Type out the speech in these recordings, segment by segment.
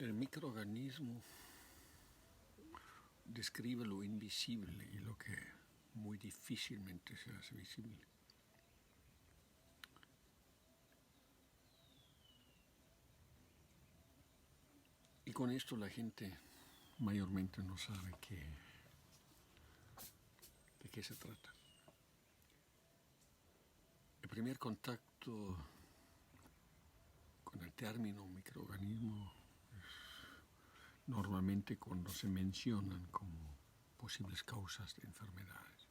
El microorganismo describe lo invisible y lo que muy difícilmente se hace visible. Y con esto la gente mayormente no sabe de qué se trata. El primer contacto con el término microorganismo es normalmente cuando se mencionan como posibles causas de enfermedades.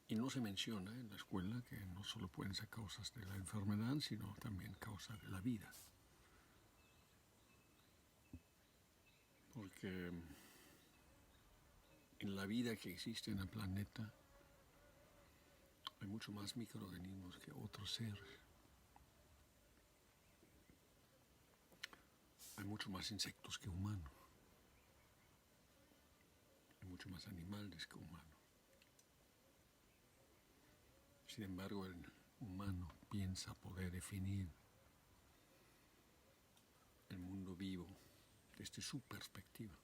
Y no se menciona en la escuela que no solo pueden ser causas de la enfermedad, sino también causas de la vida. Porque en la vida que existe en el planeta hay mucho más microorganismos que otros seres. Hay mucho más insectos que humanos. Hay mucho más animales que humanos. Sin embargo, el humano piensa poder definir el mundo vivo desde su perspectiva.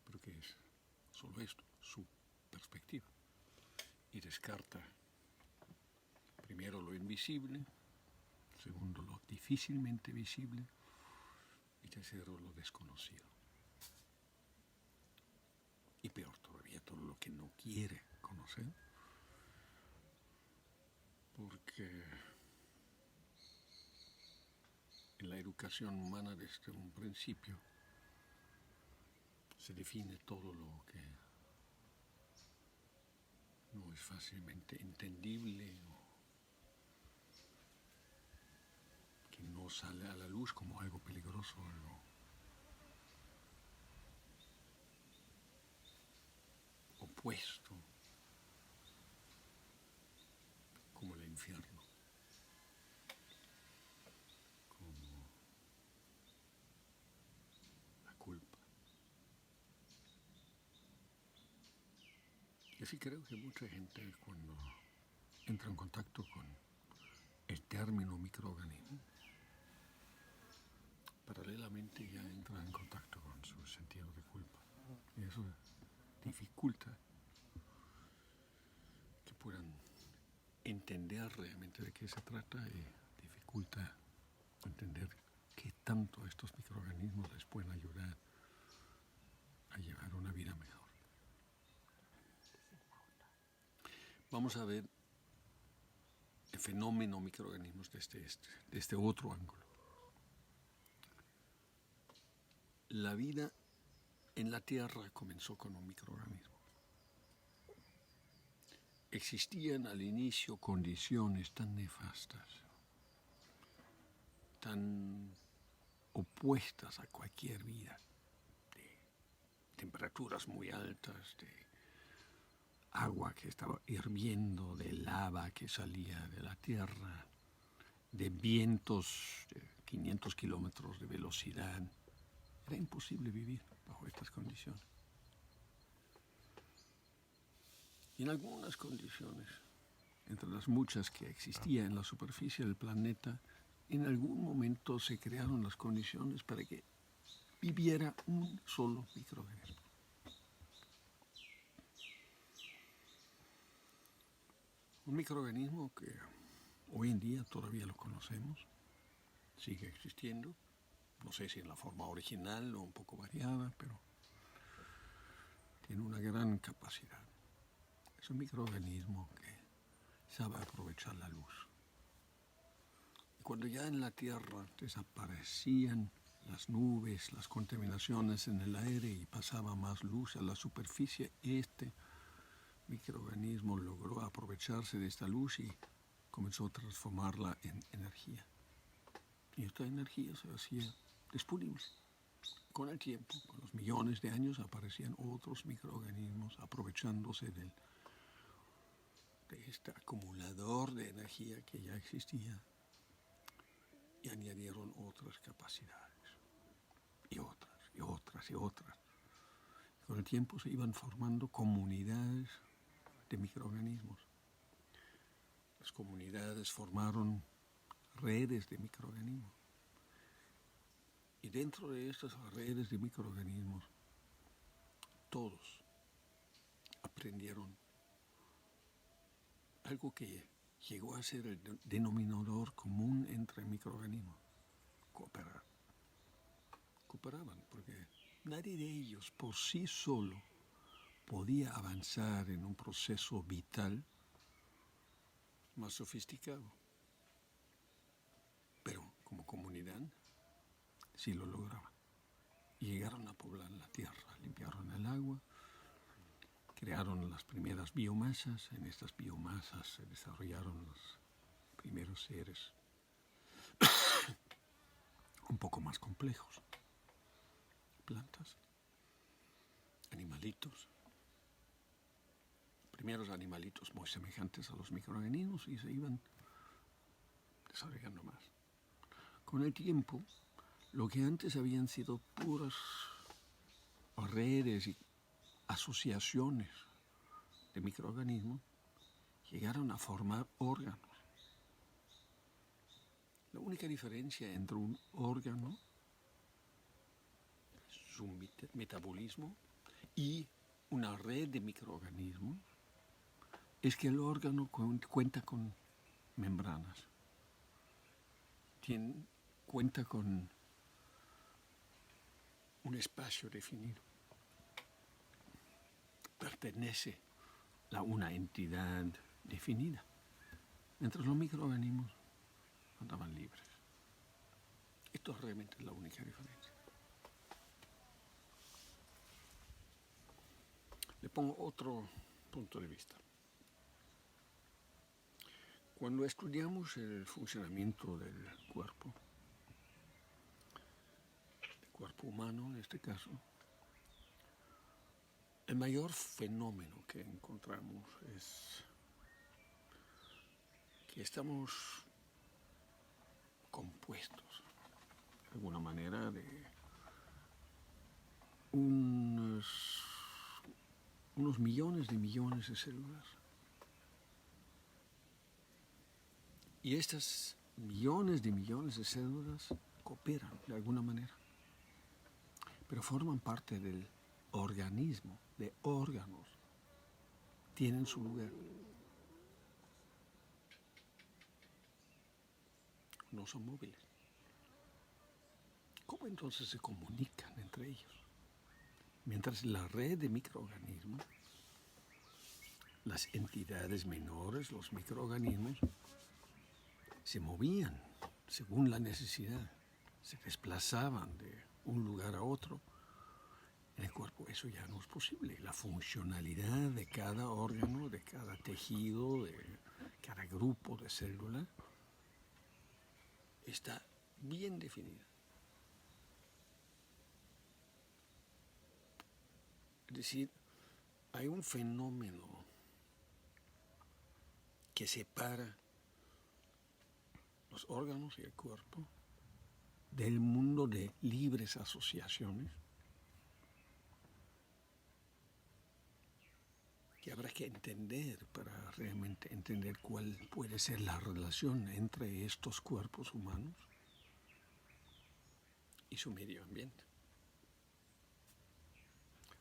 Pero ¿qué es? Solo esto, su perspectiva. Y descarta primero lo invisible, segundo lo difícilmente visible y tercero lo desconocido. Y peor todavía, todo lo que no quiere conocer, porque en la educación humana desde un principio se define todo lo que no es fácilmente entendible o que no sale a la luz como algo peligroso, algo opuesto, como el infierno, como la culpa. Y así creo que mucha gente cuando entra en contacto con el término microorganismo, paralelamente ya entra en contacto con su sentido de culpa. Y eso dificulta que puedan entender realmente de qué se trata y dificulta entender qué tanto estos microorganismos les pueden ayudar a llevar una vida mejor. Vamos a ver el fenómeno microorganismos desde este otro ángulo. La vida en la Tierra comenzó con un microorganismo. Existían al inicio condiciones tan nefastas, tan opuestas a cualquier vida, de temperaturas muy altas, de agua que estaba hirviendo, de lava que salía de la tierra, de vientos de 500 kilómetros de velocidad. Era imposible vivir bajo estas condiciones. Y en algunas condiciones, entre las muchas que existían en la superficie del planeta, en algún momento se crearon las condiciones para que viviera un solo microorganismo. Un microorganismo que hoy en día todavía lo conocemos, sigue existiendo, no sé si en la forma original o un poco variada, pero tiene una gran capacidad. Es un microorganismo que sabe aprovechar la luz. Y cuando ya en la Tierra desaparecían las nubes, las contaminaciones en el aire y pasaba más luz a la superficie, este microorganismo logró aprovecharse de esta luz y comenzó a transformarla en energía. Y esta energía se hacía disponible. Con el tiempo, con los millones de años, aparecían otros microorganismos aprovechándose de este acumulador de energía que ya existía y añadieron otras capacidades y otras y otras y otras. Con el tiempo se iban formando comunidades de microorganismos. Las comunidades formaron redes de microorganismos. Y dentro de estas redes de microorganismos, todos aprendieron algo que llegó a ser el denominador común entre microorganismos: cooperar. Cooperaban porque nadie de ellos por sí solo podía avanzar en un proceso vital más sofisticado. Pero como comunidad sí lo lograban. Y llegaron a poblar la tierra, limpiaron el agua, crearon las primeras biomasas. En estas biomasas se desarrollaron los primeros seres un poco más complejos. Plantas, animalitos, primeros animalitos muy semejantes a los microorganismos, y se iban desarrollando más. Con el tiempo, lo que antes habían sido puras redes y asociaciones de microorganismos llegaron a formar órganos. La única diferencia entre un órgano, su metabolismo, y una red de microorganismos es que el órgano cuenta con membranas, cuenta con un espacio definido, pertenece a una entidad definida, mientras los microorganismos andaban libres. Esto es realmente la única diferencia. Le pongo otro punto de vista. Cuando estudiamos el funcionamiento del cuerpo humano en este caso, el mayor fenómeno que encontramos es que estamos compuestos de alguna manera de unos millones de células. Y estas millones de células cooperan de alguna manera, pero forman parte del organismo, de órganos, tienen su lugar. No son móviles. ¿Cómo entonces se comunican entre ellos? Mientras la red de microorganismos, las entidades menores, los microorganismos, se movían según la necesidad, se desplazaban de un lugar a otro. En el cuerpo eso ya no es posible. La funcionalidad de cada órgano, de cada tejido, de cada grupo de células está bien definida. Es decir, hay un fenómeno que separa los órganos y el cuerpo del mundo de libres asociaciones, que habrá que entender para realmente entender cuál puede ser la relación entre estos cuerpos humanos y su medio ambiente.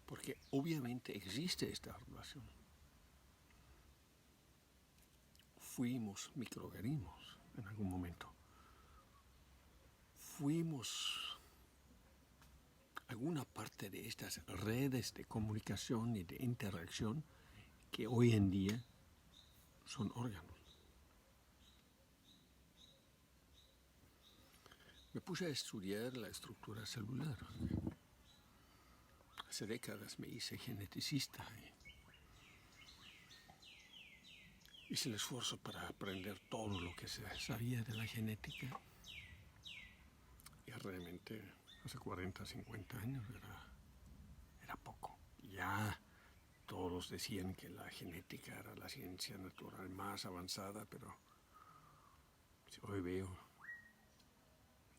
Porque obviamente existe esta relación. Fuimos microorganismos en algún momento. Fuimos alguna parte de estas redes de comunicación y de interacción que hoy en día son órganos. Me puse a estudiar la estructura celular. Hace décadas me hice geneticista y hice el esfuerzo para aprender todo lo que se sabía de la genética. Y realmente hace 40, 50 años era poco. Ya todos decían que la genética era la ciencia natural más avanzada, pero hoy veo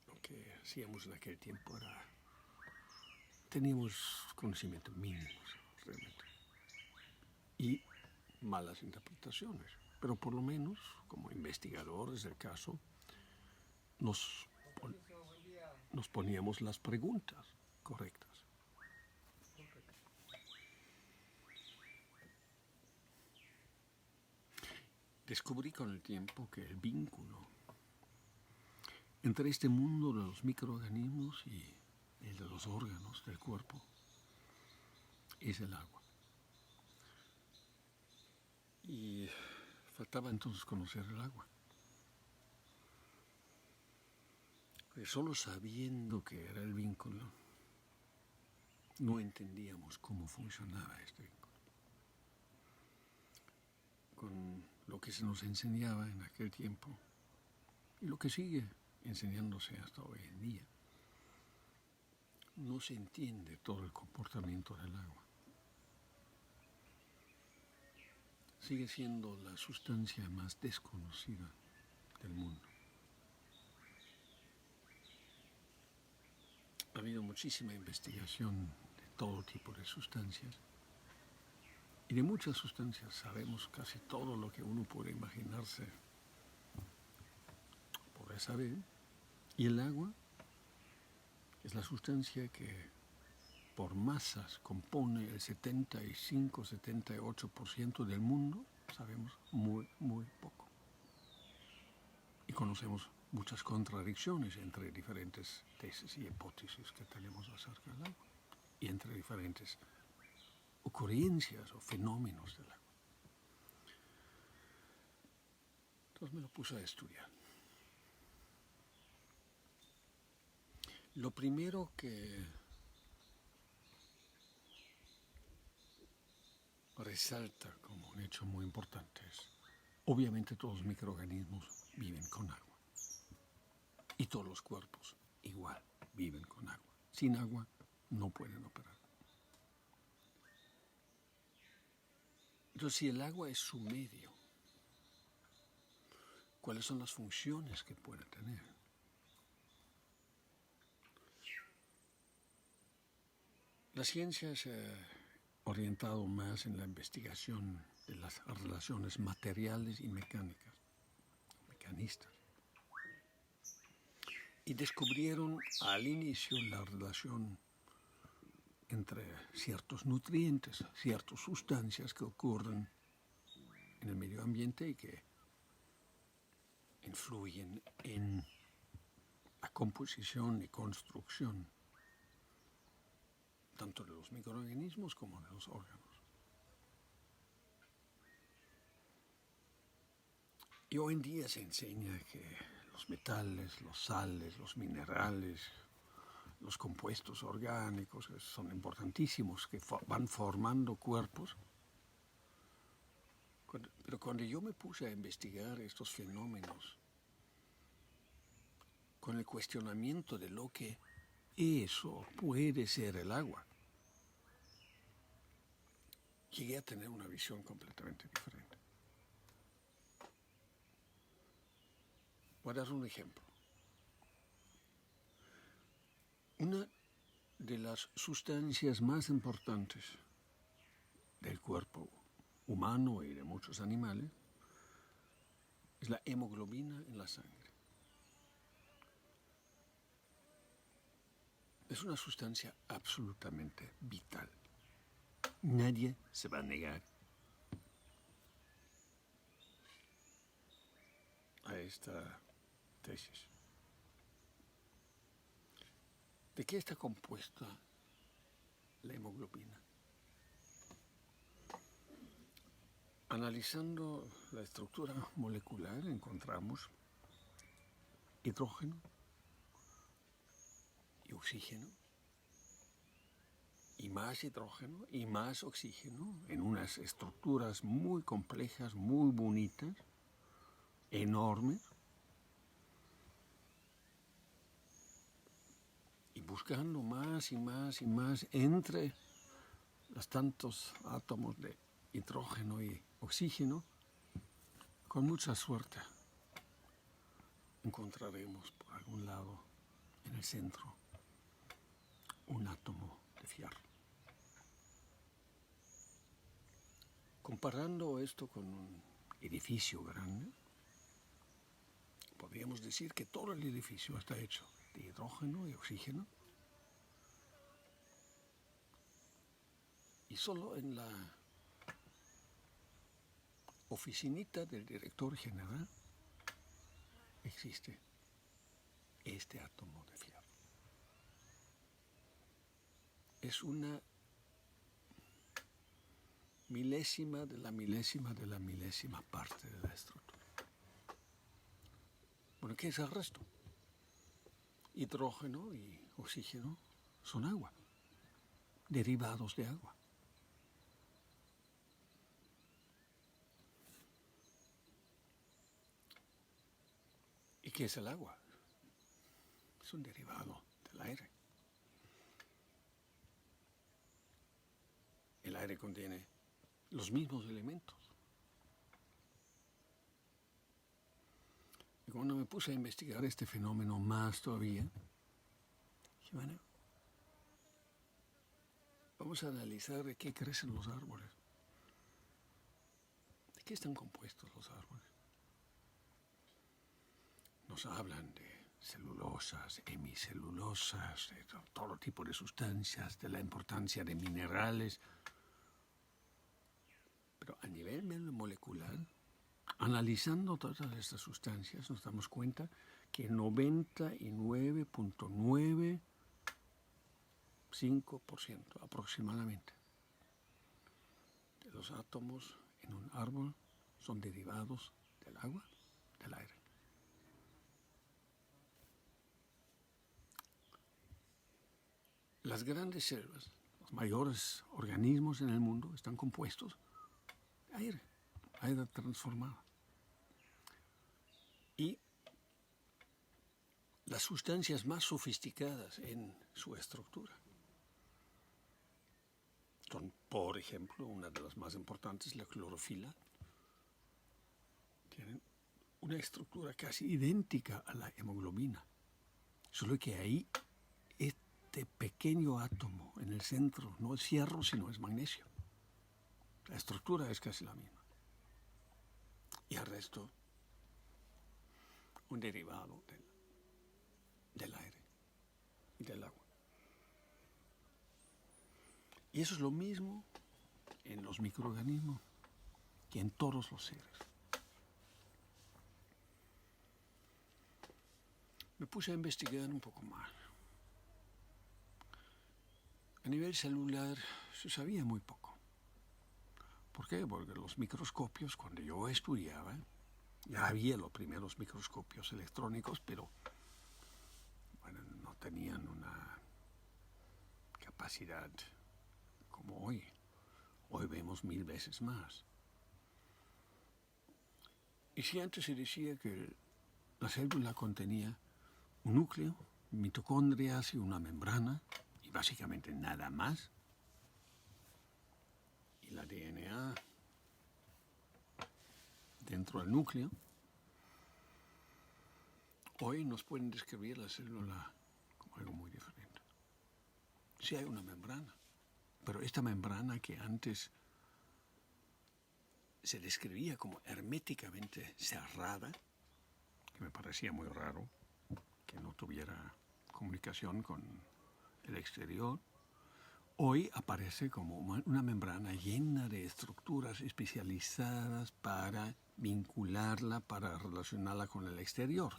lo que hacíamos en aquel tiempo teníamos conocimientos mínimos realmente y malas interpretaciones, pero por lo menos como investigadores del caso nos nos poníamos las preguntas correctas. Descubrí con el tiempo que el vínculo entre este mundo de los microorganismos y el de los órganos del cuerpo es el agua. Y faltaba entonces conocer el agua. Solo sabiendo que era el vínculo, no entendíamos cómo funcionaba este vínculo. Con lo que se nos enseñaba en aquel tiempo y lo que sigue enseñándose hasta hoy en día, no se entiende todo el comportamiento del agua. Sigue siendo la sustancia más desconocida del mundo. Ha habido muchísima investigación de todo tipo de sustancias. Y de muchas sustancias sabemos casi todo lo que uno puede imaginarse, podrá saber. Y el agua es la sustancia que por masas compone el 75-78% del mundo. Sabemos muy, muy poco. Y conocemos muchas contradicciones entre diferentes tesis y hipótesis que tenemos acerca del agua y entre diferentes ocurrencias o fenómenos del agua. Entonces me lo puse a estudiar. Lo primero que resalta como un hecho muy importante es, obviamente todos los microorganismos viven con agua. Y todos los cuerpos igual viven con agua. Sin agua no pueden operar. Entonces, si el agua es su medio, ¿cuáles son las funciones que puede tener? La ciencia se ha orientado más en la investigación de las relaciones materiales y mecánicas, mecanistas. Y descubrieron al inicio la relación entre ciertos nutrientes, ciertas sustancias que ocurren en el medio ambiente y que influyen en la composición y construcción tanto de los microorganismos como de los órganos. Y hoy en día se enseña que los metales, los sales, los minerales, los compuestos orgánicos son importantísimos, que van formando cuerpos. Pero cuando yo me puse a investigar estos fenómenos, con el cuestionamiento de lo que eso puede ser el agua, llegué a tener una visión completamente diferente. Voy a dar un ejemplo. Una de las sustancias más importantes del cuerpo humano y de muchos animales es la hemoglobina en la sangre. Es una sustancia absolutamente vital. Nadie se va a negar a esta tesis. ¿De qué está compuesta la hemoglobina? Analizando la estructura molecular encontramos hidrógeno y oxígeno, y más hidrógeno y más oxígeno en unas estructuras muy complejas, muy bonitas, enormes, y buscando más y más y más entre los tantos átomos de hidrógeno y oxígeno, con mucha suerte encontraremos por algún lado en el centro un átomo de fierro. Comparando esto con un edificio grande, podríamos decir que todo el edificio está hecho de hidrógeno y oxígeno. Y solo en la oficinita del director general existe este átomo de fierro. Es una milésima de la milésima de la milésima parte de la estructura. Bueno, ¿qué es el resto? Hidrógeno y oxígeno son agua, derivados de agua. ¿Y qué es el agua? Es un derivado del aire. El aire contiene los mismos elementos. Y cuando me puse a investigar este fenómeno más todavía, dije, bueno, vamos a analizar de qué crecen los árboles. ¿De qué están compuestos los árboles? Nos hablan de celulosas, hemicelulosas, de todo tipo de sustancias, de la importancia de minerales. Pero a nivel molecular, analizando todas estas sustancias, nos damos cuenta que 99.95% aproximadamente de los átomos en un árbol son derivados del agua, del aire. Las grandes células, los mayores organismos en el mundo, están compuestos de aire transformado. Y las sustancias más sofisticadas en su estructura son, por ejemplo, una de las más importantes, la clorofila. Tienen una estructura casi idéntica a la hemoglobina, solo que ahí este pequeño átomo en el centro no es fierro, sino es magnesio. La estructura es casi la misma. Y el resto, un derivado del aire y del agua. Y eso es lo mismo en los microorganismos que en todos los seres. Me puse a investigar un poco más. A nivel celular se sabía muy poco. ¿Por qué? Porque los microscopios, cuando yo estudiaba, ya había los primeros microscopios electrónicos, pero bueno, no tenían una capacidad como hoy. Hoy vemos 1000 veces más. Y si antes se decía que la célula contenía un núcleo, mitocondrias y una membrana, y básicamente nada más, y la DNA dentro del núcleo, hoy nos pueden describir la célula como algo muy diferente. Sí hay una membrana, pero esta membrana que antes se describía como herméticamente cerrada, que me parecía muy raro, que no tuviera comunicación con el exterior, hoy aparece como una membrana llena de estructuras especializadas para vincularla, para relacionarla con el exterior.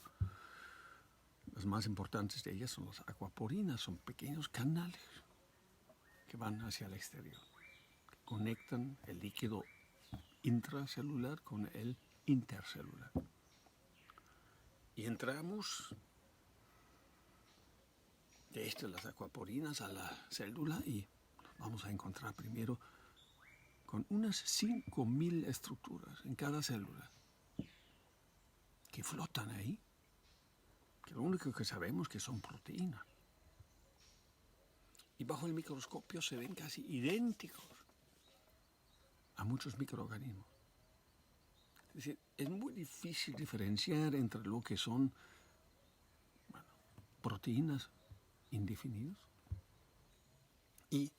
Las más importantes de ellas son las acuaporinas, son pequeños canales que van hacia el exterior, que conectan el líquido intracelular con el intercelular. Y entramos de las acuaporinas a la célula y vamos a encontrar primero con unas 5000 estructuras en cada célula que flotan ahí, que lo único que sabemos es que son proteínas. Y bajo el microscopio se ven casi idénticos a muchos microorganismos. Es decir, es muy difícil diferenciar entre lo que son proteínas indefinidas y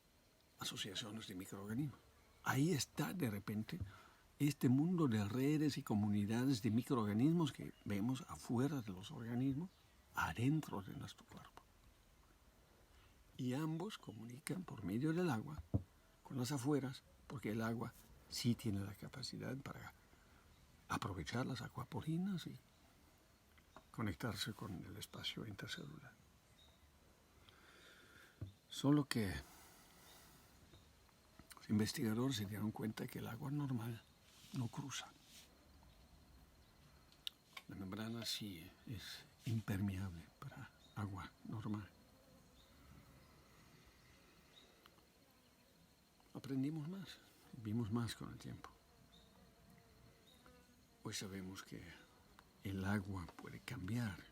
asociaciones de microorganismos. Ahí está de repente este mundo de redes y comunidades de microorganismos que vemos afuera de los organismos adentro de nuestro cuerpo. Y ambos comunican por medio del agua con las afueras, porque el agua sí tiene la capacidad para aprovechar las acuaporinas y conectarse con el espacio intercelular. Solo que los investigadores se dieron cuenta que el agua normal no cruza. La membrana sí es impermeable para agua normal. Aprendimos más, vimos más con el tiempo. Hoy sabemos que el agua puede cambiar.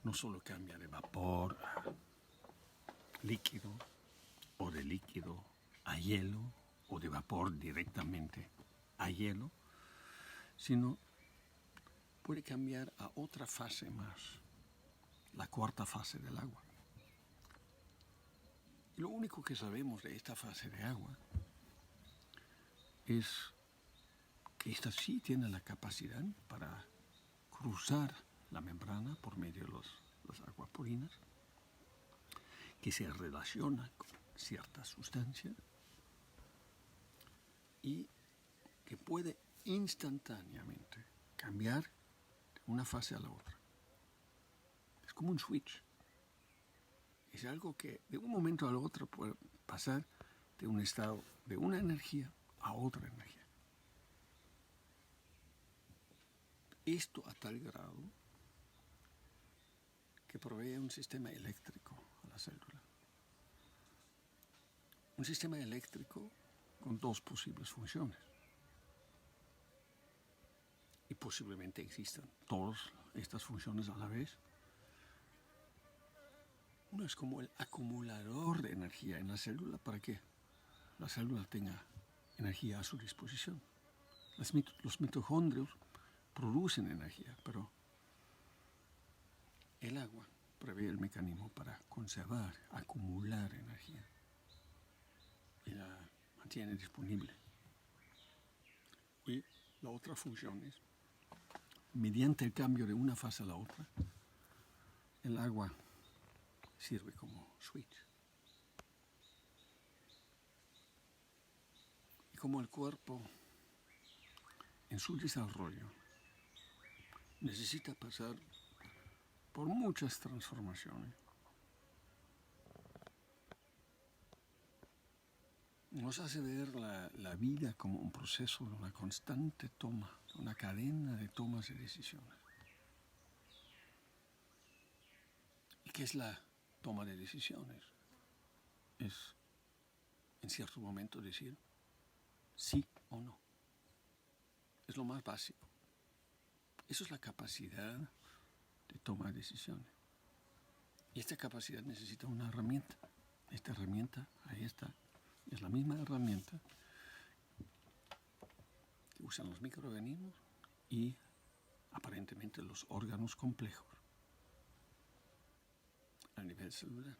No solo cambia de vapor a líquido, o de líquido a hielo, o de vapor directamente a hielo, sino puede cambiar a otra fase más, la cuarta fase del agua. Y lo único que sabemos de esta fase de agua es que esta sí tiene la capacidad para cruzar la membrana por medio de las acuaporinas, que se relaciona con ciertas sustancias y que puede instantáneamente cambiar de una fase a la otra. Es como un switch. Es algo que de un momento al otro puede pasar de un estado de una energía a otra energía. Esto a tal grado que provee un sistema eléctrico a la célula. Un sistema eléctrico con dos posibles funciones. Y posiblemente existan todas estas funciones a la vez. Uno es como el acumulador de energía en la célula para que la célula tenga energía a su disposición. Los mitocondrios producen energía, pero el agua prevé el mecanismo para conservar, acumular energía y la mantiene disponible. Y la otra función es, mediante el cambio de una fase a la otra, el agua sirve como switch. Y como el cuerpo, en su desarrollo, necesita pasar por muchas transformaciones, nos hace ver la vida como un proceso de una constante toma, una cadena de tomas y decisiones. ¿Y qué es la toma de decisiones? Es, en cierto momento, decir sí o no. Es lo más básico. Eso es la capacidad de toma de decisiones. Y esta capacidad necesita una herramienta. Esta herramienta, ahí está, es la misma herramienta que usan los microorganismos y aparentemente los órganos complejos a nivel celular.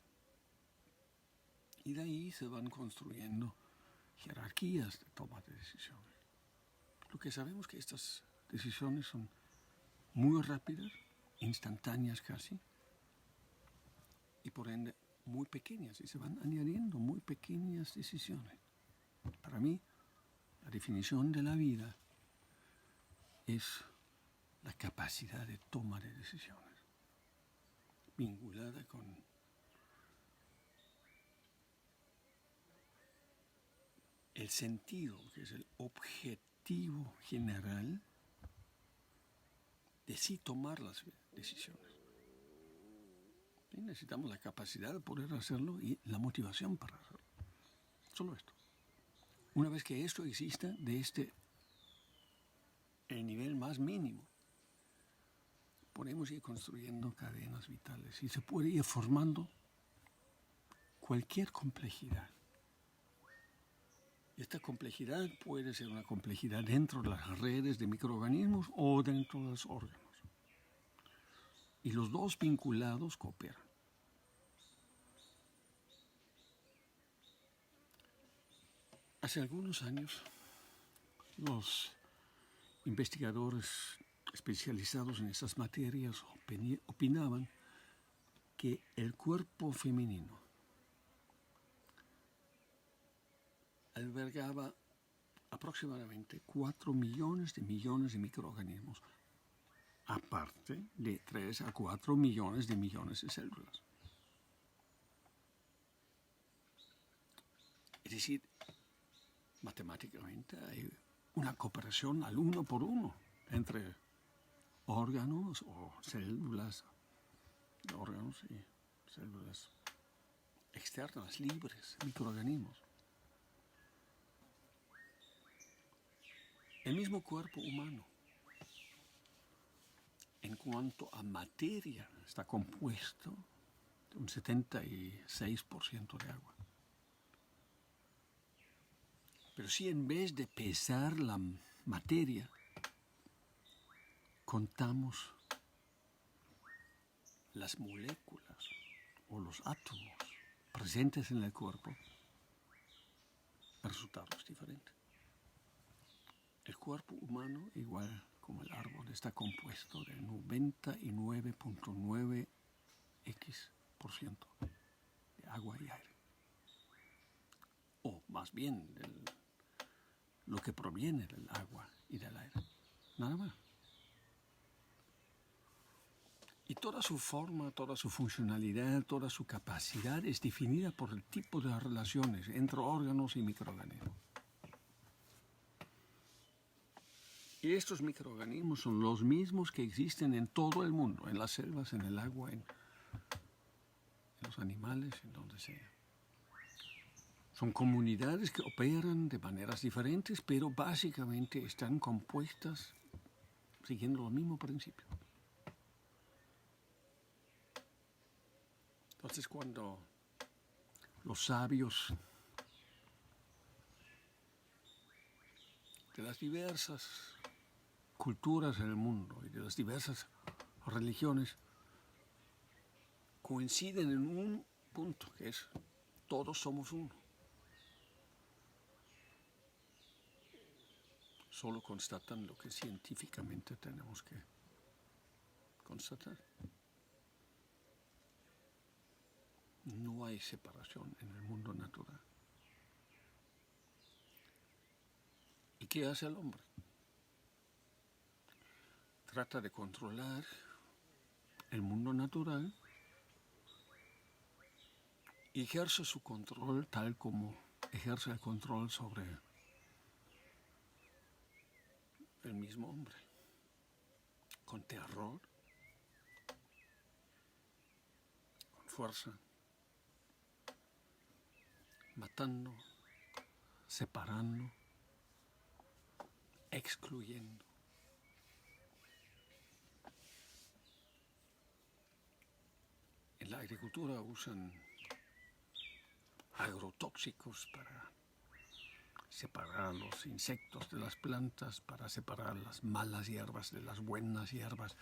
Y de ahí se van construyendo jerarquías de toma de decisiones. Lo que sabemos es que estas decisiones son muy rápidas, instantáneas casi, y por ende muy pequeñas, y se van añadiendo muy pequeñas decisiones. Para mí, la definición de la vida es la capacidad de toma de decisiones, vinculada con el sentido, que es el objetivo general de sí tomar las decisiones. ¿Sí? Necesitamos la capacidad de poder hacerlo y la motivación para hacerlo. Solo esto. Una vez que esto exista, de el nivel más mínimo, podemos ir construyendo cadenas vitales y se puede ir formando cualquier complejidad. Esta complejidad puede ser una complejidad dentro de las redes de microorganismos o dentro de los órganos. Y los dos vinculados cooperan. Hace algunos años, los investigadores especializados en esas materias opinaban que el cuerpo femenino albergaba aproximadamente 4 millones de microorganismos, aparte de 3 a 4 millones de células. Es decir, matemáticamente hay una cooperación al 1 por 1 entre órganos o células, órganos y células externas, libres, microorganismos. El mismo cuerpo humano, en cuanto a materia, está compuesto de un 76% de agua. Pero si en vez de pesar la materia, contamos las moléculas o los átomos presentes en el cuerpo, el resultado es diferente. El cuerpo humano, igual como el árbol, está compuesto de 99.9x% de agua y aire. O más bien, lo que proviene del agua y del aire. Nada más. Y toda su forma, toda su funcionalidad, toda su capacidad es definida por el tipo de relaciones entre órganos y microorganismos. Y estos microorganismos son los mismos que existen en todo el mundo, en las selvas, en el agua, en los animales, en donde sea. Son comunidades que operan de maneras diferentes, pero básicamente están compuestas siguiendo los mismos principios. Entonces, cuando los sabios de las diversas culturas en el mundo y de las diversas religiones coinciden en un punto, que es todos somos uno. Solo constatan lo que científicamente tenemos que constatar. No hay separación en el mundo natural. ¿Y qué hace el hombre? Trata de controlar el mundo natural y ejerce su control tal como ejerce el control sobre el mismo hombre, con terror, con fuerza, matando, separando, excluyendo. En la agricultura usan agrotóxicos para separar los insectos de las plantas, para separar las malas hierbas de las buenas hierbas.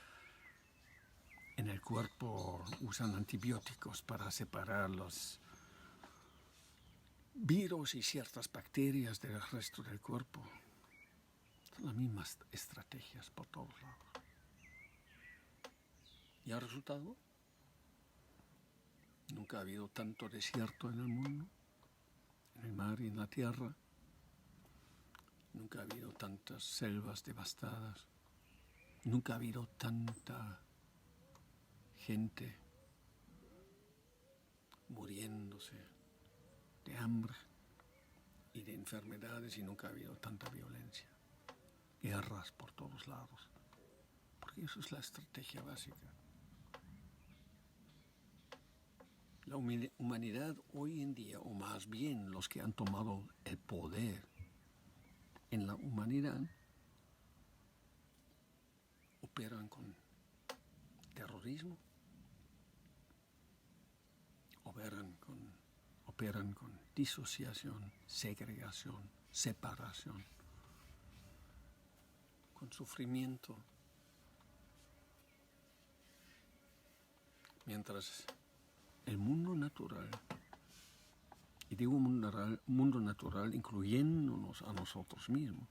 En el cuerpo usan antibióticos para separar los virus y ciertas bacterias del resto del cuerpo. Son las mismas estrategias por todos lados. ¿Y el resultado? Nunca ha habido tanto desierto en el mundo, en el mar y en la tierra. Nunca ha habido tantas selvas devastadas. Nunca ha habido tanta gente muriéndose de hambre y de enfermedades, y nunca ha habido tanta violencia. Guerras por todos lados. Porque eso es la estrategia básica. La humanidad hoy en día, o más bien los que han tomado el poder en la humanidad, operan con terrorismo, operan con disociación, segregación, separación, con sufrimiento, mientras el mundo natural, y digo mundo natural incluyéndonos a nosotros mismos,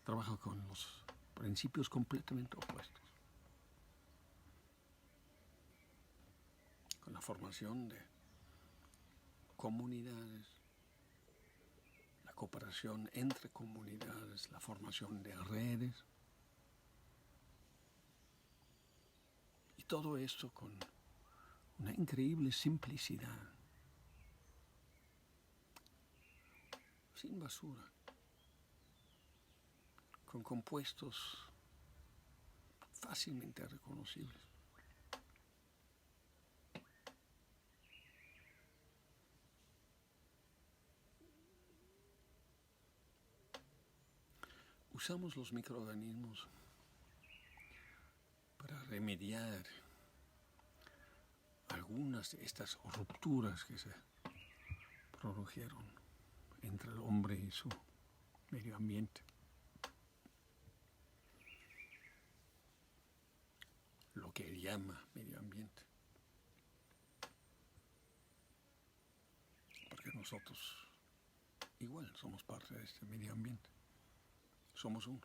trabaja con los principios completamente opuestos. Con la formación de comunidades, la cooperación entre comunidades, la formación de redes, y todo esto con una increíble simplicidad, sin basura, con compuestos fácilmente reconocibles. Usamos los microorganismos para remediar algunas de estas rupturas que se produjeron entre el hombre y su medio ambiente. Lo que él llama medio ambiente. Porque nosotros igual somos parte de este medio ambiente. Somos uno.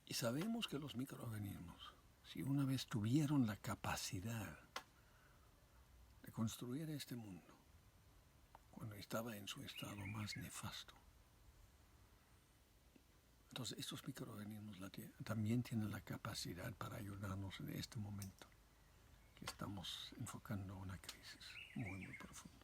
Y sabemos que los microorganismos, si una vez tuvieron la capacidad de construir este mundo, cuando estaba en su estado más nefasto, entonces estos microorganismos también tienen la capacidad para ayudarnos en este momento que estamos enfocando una crisis muy, muy profunda.